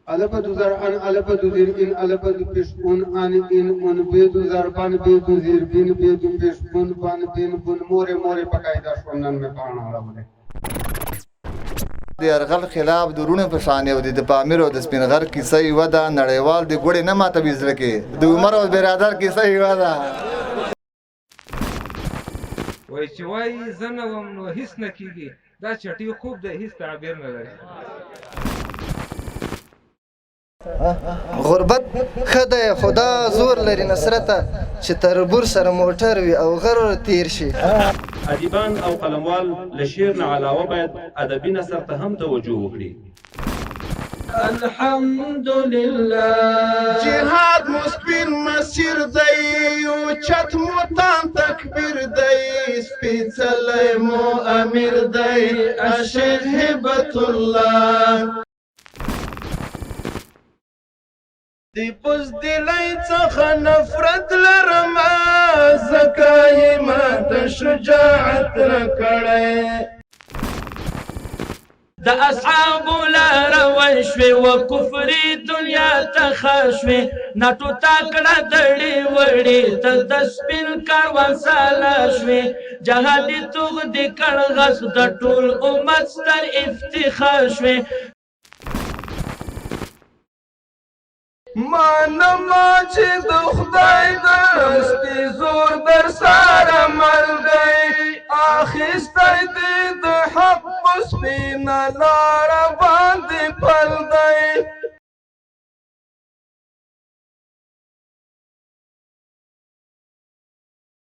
البدو زر ان البدو زیر ان البدو پیش اون ان ان اون بیدو زر بن بیدو زیر بن بیدو پیش بن بن بن بن موره موره پکایدا شونن می پانا راوله د یرغل خلاف د رونو په شان یو د پامیر او د سپینغر کیسه یو ده نړیوال د ګوړې نه ماته بيزره کې د عمر او برادر کیسه یو ده وای چې وای زنه وم نو هیڅ نه کیږي دا چټي خوب دی هیڅ تعبیر نه لري غربت خدای خدا زور لري نصرته چې تربور سره موټر وي او غر تیر شي ادیبان او قلموال له شعر نه علاوه باید ادبي نثر ته هم توجه وکړي الحمدلله جهاد مسپین مسیر دی او چت موتان تکبیر دی سپیڅلی مو امیر دی اشهد هبت الله دی بزدلی څخه نفرت لرم ځکه یې ماته شجاعت راکړی د اصحابو لاره وشوې و کفري دنیا ته ښه شوې ناټو تا کړه دړې وړې ته د سپین کاروان ساله شوې جهادي توغ دې کړ غصب د ټول امت ستر افتخار شوې مانما چې د خدای دستی زور در سره مل دی اخیستی دې د حق په سپینه لاره